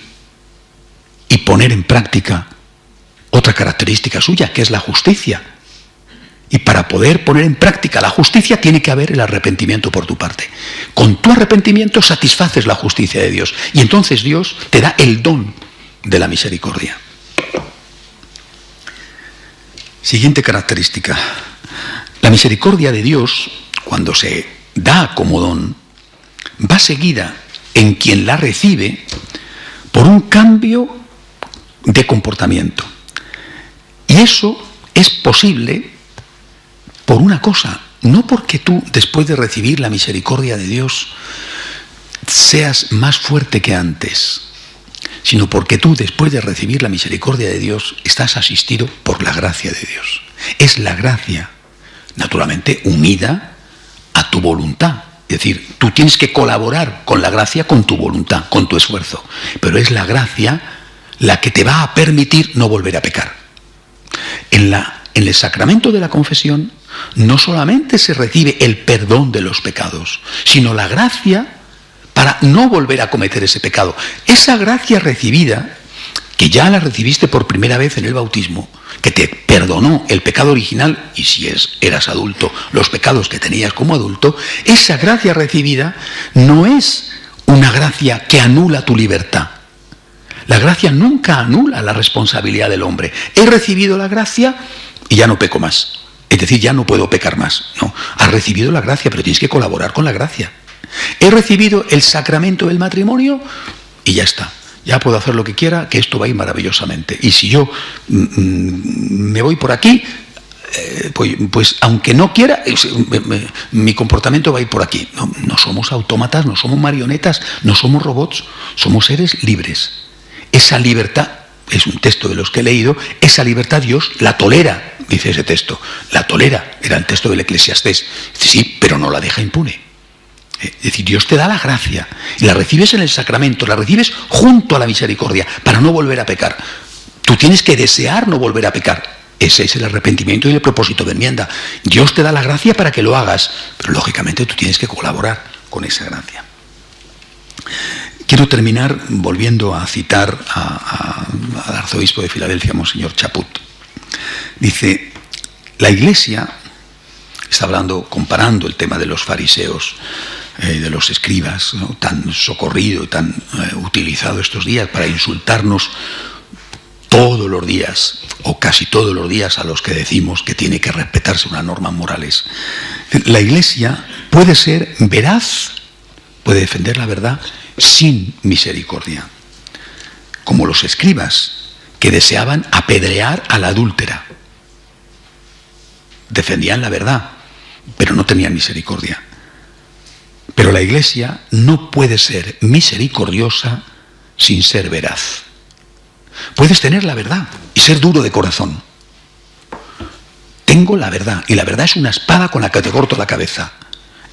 y poner en práctica otra característica suya, que es la justicia. Y para poder poner en práctica la justicia tiene que haber el arrepentimiento por tu parte. Con tu arrepentimiento satisfaces la justicia de Dios y entonces Dios te da el don de la misericordia. Siguiente característica. La misericordia de Dios, cuando se da como don, va seguida en quien la recibe por un cambio de comportamiento. Y eso es posible por una cosa, no porque tú, después de recibir la misericordia de Dios, seas más fuerte que antes, sino porque tú, después de recibir la misericordia de Dios, estás asistido por la gracia de Dios. Es la gracia, naturalmente, unida a tu voluntad. Es decir, tú tienes que colaborar con la gracia, con tu voluntad, con tu esfuerzo. Pero es la gracia la que te va a permitir no volver a pecar. En el sacramento de la confesión no solamente se recibe el perdón de los pecados, sino la gracia para no volver a cometer ese pecado. Esa gracia recibida, que ya la recibiste por primera vez en el bautismo, que te perdonó el pecado original, y si eras adulto, los pecados que tenías como adulto, esa gracia recibida no es una gracia que anula tu libertad. La gracia nunca anula la responsabilidad del hombre. He recibido la gracia y ya no peco más. Es decir, ya no puedo pecar más. No, has recibido la gracia, pero tienes que colaborar con la gracia. He recibido el sacramento del matrimonio y ya está. Ya puedo hacer lo que quiera, que esto va a ir maravillosamente. Y si yo me voy por aquí, pues aunque no quiera, mi comportamiento va a ir por aquí. No somos autómatas, no somos marionetas, no somos robots, somos seres libres. Esa libertad, es un texto de los que he leído, esa libertad Dios la tolera, dice ese texto. La tolera, era el texto del Eclesiastés. Dice, sí, pero no la deja impune. Es decir, Dios te da la gracia y la recibes en el sacramento, la recibes junto a la misericordia para no volver a pecar. Tú tienes que desear no volver a pecar. Ese es el arrepentimiento y el propósito de enmienda. Dios te da la gracia para que lo hagas, pero lógicamente tú tienes que colaborar con esa gracia. Quiero terminar volviendo a citar al arzobispo de Filadelfia, Monseñor Chaput. Dice, la Iglesia, está hablando, comparando el tema de los fariseos, de los escribas, ¿no?, tan socorrido, tan utilizado estos días para insultarnos todos los días, o casi todos los días, a los que decimos que tiene que respetarse unas normas morales. La Iglesia puede ser veraz, puede defender la verdad sin misericordia, como los escribas que deseaban apedrear a la adúltera. Defendían la verdad, pero no tenían misericordia. Pero la Iglesia no puede ser misericordiosa sin ser veraz. Puedes tener la verdad y ser duro de corazón. Tengo la verdad, y la verdad es una espada con la que te corto la cabeza.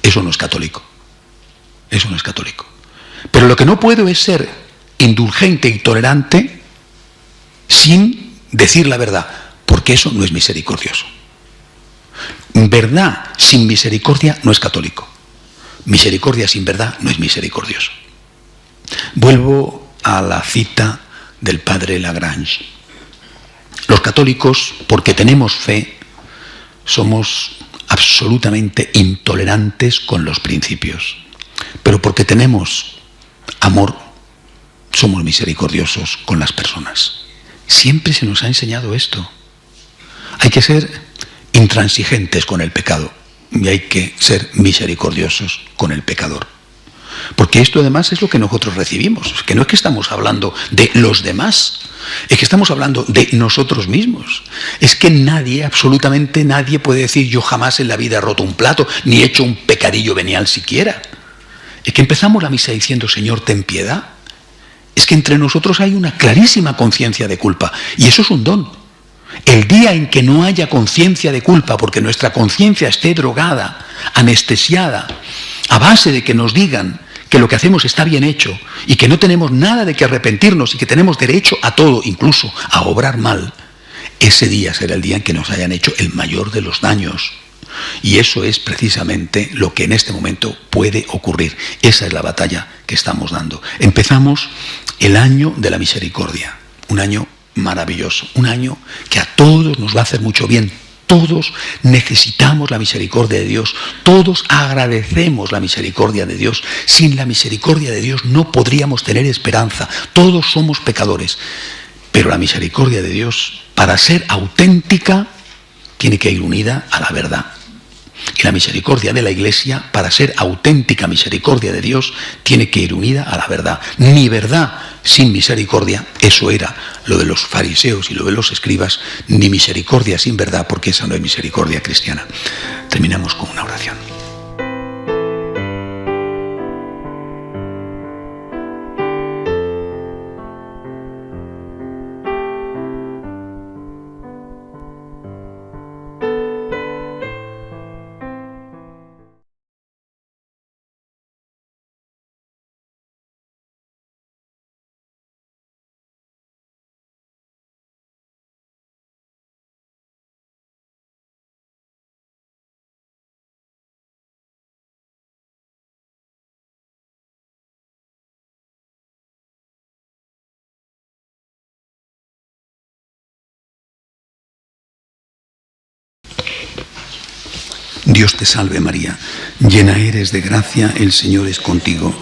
Eso no es católico. Eso no es católico. Pero lo que no puedo es ser indulgente y tolerante sin decir la verdad, porque eso no es misericordioso. Verdad sin misericordia no es católico. Misericordia sin verdad no es misericordioso. Vuelvo a la cita del padre Lagrange. Los católicos, porque tenemos fe, somos absolutamente intolerantes con los principios. Pero porque tenemos amor, somos misericordiosos con las personas. Siempre se nos ha enseñado esto. Hay que ser intransigentes con el pecado y hay que ser misericordiosos con el pecador. Porque esto además es lo que nosotros recibimos. Es que no es que estamos hablando de los demás, es que estamos hablando de nosotros mismos. Es que nadie, absolutamente nadie puede decir yo jamás en la vida he roto un plato, ni he hecho un pecadillo venial siquiera. Es que empezamos la misa diciendo Señor, ten piedad. Es que entre nosotros hay una clarísima conciencia de culpa y eso es un don. El día en que no haya conciencia de culpa, porque nuestra conciencia esté drogada, anestesiada, a base de que nos digan que lo que hacemos está bien hecho y que no tenemos nada de que arrepentirnos y que tenemos derecho a todo, incluso a obrar mal, ese día será el día en que nos hayan hecho el mayor de los daños. Y eso es precisamente lo que en este momento puede ocurrir. Esa es la batalla que estamos dando. Empezamos el año de la misericordia, un año maravilloso, un año que a todos nos va a hacer mucho bien. Todos necesitamos la misericordia de Dios, todos agradecemos la misericordia de Dios. Sin la misericordia de Dios no podríamos tener esperanza, todos somos pecadores. Pero la misericordia de Dios, para ser auténtica, tiene que ir unida a la verdad. Y la misericordia de la Iglesia, para ser auténtica misericordia de Dios, tiene que ir unida a la verdad. Ni verdad sin misericordia, eso era lo de los fariseos y lo de los escribas, ni misericordia sin verdad, porque esa no es misericordia cristiana. Terminamos con una oración. Dios te salve María, llena eres de gracia, el Señor es contigo.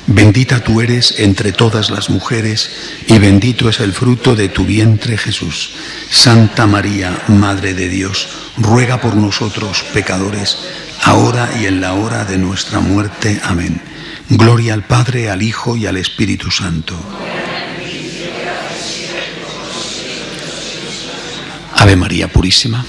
Bendita tú eres entre todas las mujeres y bendito es el fruto de tu vientre Jesús. Santa María, Madre de Dios, ruega por nosotros pecadores, ahora y en la hora de nuestra muerte. Amén. Gloria al Padre, al Hijo y al Espíritu Santo. Ave María Purísima.